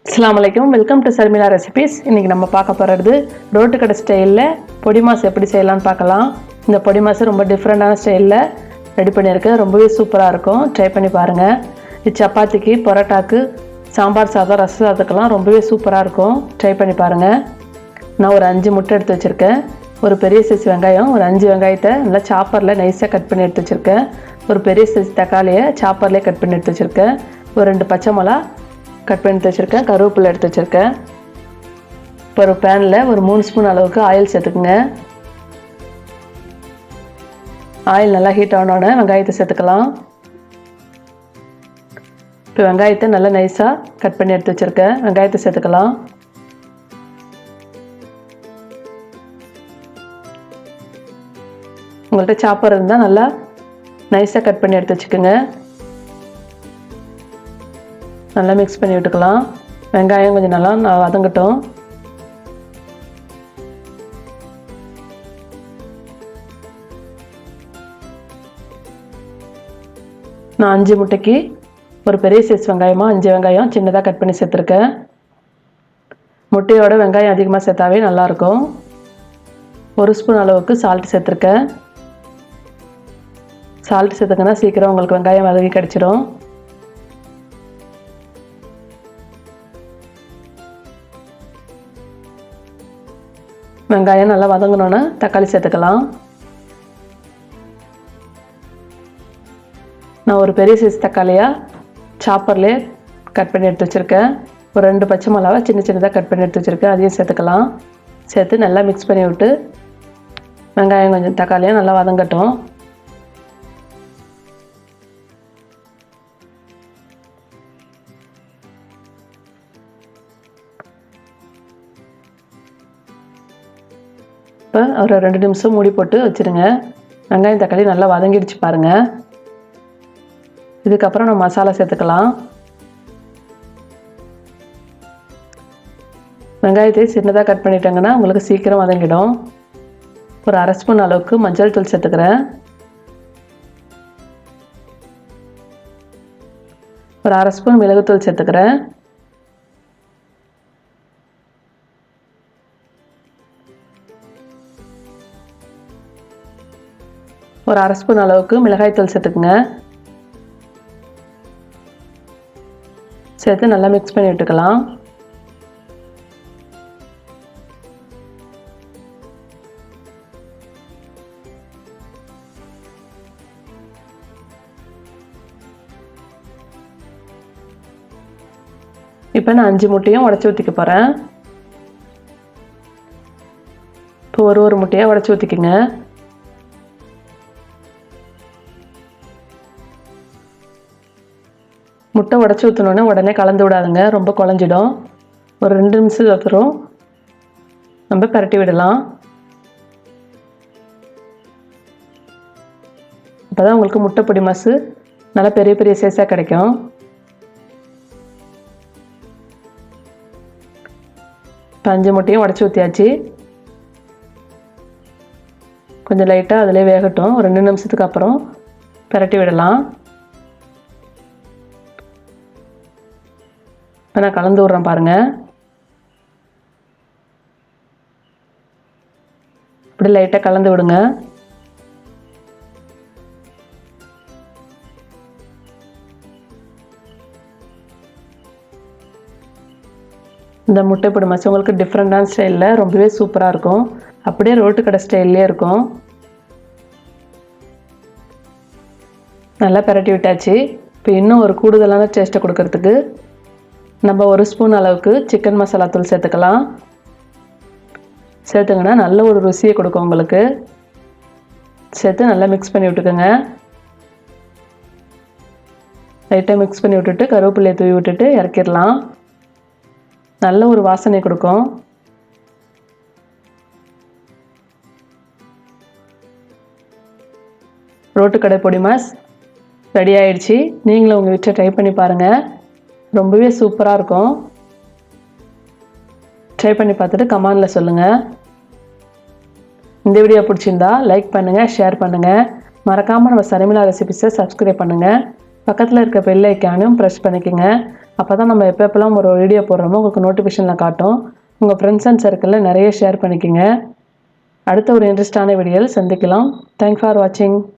அஸ்ஸலாமு welcome to Sharmila recipes. இன்றைக்கி நம்ம பார்க்க போகிறது ரோட்டு கடை ஸ்டைலில் பொடி மாஸ் எப்படி செய்யலான்னு பார்க்கலாம். இந்த பொடி மாஸ் ரொம்ப டிஃப்ரெண்டான ஸ்டைலில் ரெடி பண்ணியிருக்கேன். ரொம்பவே சூப்பராக இருக்கும். ட்ரை பண்ணி பாருங்கள். இது சப்பாத்திக்கு, பரோட்டாக்கு, சாம்பார் சாதம், ரச சாதத்துக்கெல்லாம் ரொம்பவே சூப்பராக இருக்கும். ட்ரை பண்ணி பாருங்கள். நான் ஒரு 5 முட்டை எடுத்து வச்சுருக்கேன். ஒரு பெரிய சைஸ் வெங்காயம், ஒரு 5 வெங்காயத்தை நல்லா சாப்பரில் நைஸாக கட் பண்ணி எடுத்து வச்சுருக்கேன். ஒரு பெரிய சைஸ் தக்காளியை சாப்பர்லேயே கட் பண்ணி எடுத்து வச்சுருக்கேன். ஒரு 2 பச்சை மிளகா கட் பண்ணி எடுத்து வச்சுருக்கேன். கருவேப்பிலை எடுத்து வச்சுருக்கேன். இப்போ ஒரு பேனில் ஒரு 3 ஸ்பூன் அளவுக்கு ஆயில் சேர்த்துக்குங்க. ஆயில் நல்லா ஹீட் ஆனோடனே வெங்காயத்தை சேர்த்துக்கலாம். இப்போ வெங்காயத்தை நல்லா நைஸாக கட் பண்ணி எடுத்து வச்சுருக்கேன். வெங்காயத்தை சேர்த்துக்கலாம். உங்கள்கிட்ட சாப்பர் இருந்தால் நல்லா நைஸாக கட் பண்ணி எடுத்து வச்சுக்கோங்க. நல்லா மிக்ஸ் பண்ணி விட்டுக்கலாம். வெங்காயம் கொஞ்சம் நல்லா வதங்கட்டும். நான் 5 முட்டைக்கு ஒரு பெரிய சைஸ் வெங்காயமாக 5 வெங்காயம் சின்னதாக கட் பண்ணி சேர்த்துருக்கேன். முட்டையோட வெங்காயம் அதிகமாக சேர்த்தாவே நல்லாயிருக்கும். 1 ஸ்பூன் அளவுக்கு சால்ட் சேர்த்துருக்கேன். சால்ட் சேர்த்துக்கன்னா சீக்கிரம் உங்களுக்கு வெங்காயம் வதங்கி கிடச்சிடும். வெங்காயம் நல்லா வதங்கணுன்னு தக்காளி சேர்த்துக்கலாம். நான் ஒரு பெரிய சைஸ் தக்காளியாக சாப்பர்லேயே கட் பண்ணி எடுத்து வச்சுருக்கேன். ஒரு 2 பச்சை மிளகா சின்ன சின்னதாக கட் பண்ணி எடுத்து வச்சுருக்கேன். அதையும் சேர்த்துக்கலாம். சேர்த்து நல்லா மிக்ஸ் பண்ணி விட்டு வெங்காயம் கொஞ்சம் தக்காளியாக நல்லா வதங்கட்டும். இப்போ ஒரு 2 நிமிஷம் மூடி போட்டு வச்சுருங்க. வெங்காயம் தக்காளி நல்லா வதங்கிடுச்சு பாருங்கள். இதுக்கப்புறம் நம்ம மசாலா சேர்த்துக்கலாம். வெங்காயத்தை சின்னதாக கட் பண்ணிட்டாங்கன்னா உங்களுக்கு சீக்கிரம் வதங்கிடும். ஒரு 1/2 ஸ்பூன் அளவுக்கு மஞ்சள் தூள் சேர்த்துக்கிறேன். ஒரு 1/2 ஸ்பூன் மிளகுத்தூள் சேர்த்துக்கிறேன். ஒரு 1/2 ஸ்பூன் அளவுக்கு மிளகாய்த்தூள் சேர்த்துக்குங்க. சேர்த்து நல்லா மிக்ஸ் பண்ணி விட்டுக்கலாம். இப்போ நான் 5 முட்டையும் உடச்சி ஊற்றிக்க போகிறேன். இப்போ ஒரு முட்டையாக உடச்சி ஊற்றிக்குங்க. முட்டை உடச்சி ஊற்றினோன்னே உடனே கலந்து விடாதுங்க, ரொம்ப குழஞ்சிடும். ஒரு 2 நிமிஷம் அப்புறம் நம்ம பரட்டி விடலாம். அப்போ தான் உங்களுக்கு முட்டை பொடி மாசு நல்லா பெரிய பெரிய சைஸாக கிடைக்கும். இப்போ 5 முட்டையும் உடச்சி ஊற்றியாச்சு. கொஞ்சம் லைட்டாக அதிலே வேகட்டும். ஒரு 2 நிமிஷத்துக்கு அப்புறம் பரட்டி விடலாம். நான் கலந்து விட்றேன் பாருங்கள். இப்படி லைட்டாக கலந்து விடுங்க. இந்த முட்டை பொடி மாஸ் உங்களுக்கு டிஃப்ரெண்டான ஸ்டைலில் ரொம்பவே சூப்பராக இருக்கும். அப்படியே ரோட்டு கடை ஸ்டைல்லே இருக்கும். நல்லா பரட்டி விட்டாச்சு. இப்போ இன்னும் ஒரு கூடுதலான டேஸ்ட்டை கொடுக்கறதுக்கு நம்ம 1 ஸ்பூன் அளவுக்கு சிக்கன் மசாலா தூள் சேர்த்துக்கலாம். சேர்த்துங்கன்னா நல்ல ஒரு ருசியை கொடுக்கும் உங்களுக்கு. சேர்த்து நல்லா மிக்ஸ் பண்ணி விட்டுக்கோங்க. லைட்டாக மிக்ஸ் பண்ணி விட்டுட்டு கருவேப்பிலையை தூவி விட்டுட்டு இறக்கிடலாம். நல்ல ஒரு வாசனை கொடுக்கும். ரோட்டு கடை பொடி மாஸ் ரெடி ஆயிடுச்சு. நீங்களும் உங்கள் வீட்டில் ட்ரை பண்ணி பாருங்கள். ரொம்பவே சூப்பராக இருக்கும். ட்ரை பண்ணி பார்த்துட்டு கமெண்டில் சொல்லுங்கள். இந்த வீடியோ பிடிச்சிருந்தா லைக் பண்ணுங்கள், ஷேர் பண்ணுங்கள். மறக்காமல் நம்ம சர்மிளா ரெசிபீஸை சப்ஸ்கிரைப் பண்ணுங்கள். பக்கத்தில் இருக்க பெல் ஐக்கானும் ப்ரெஸ் பண்ணிக்கோங்க. அப்போ தான் நம்ம எப்போல்லாம் ஒரு வீடியோ போடுறோமோ உங்களுக்கு நோட்டிஃபிகேஷனில் காட்டும். உங்கள் ஃப்ரெண்ட்ஸ் அண்ட் சர்க்கிளில் நிறைய ஷேர் பண்ணிக்கோங்க. அடுத்த ஒரு இன்ட்ரெஸ்டான வீடியோவில் சந்திக்கலாம். தேங்க்ஸ் ஃபார் வாட்சிங்.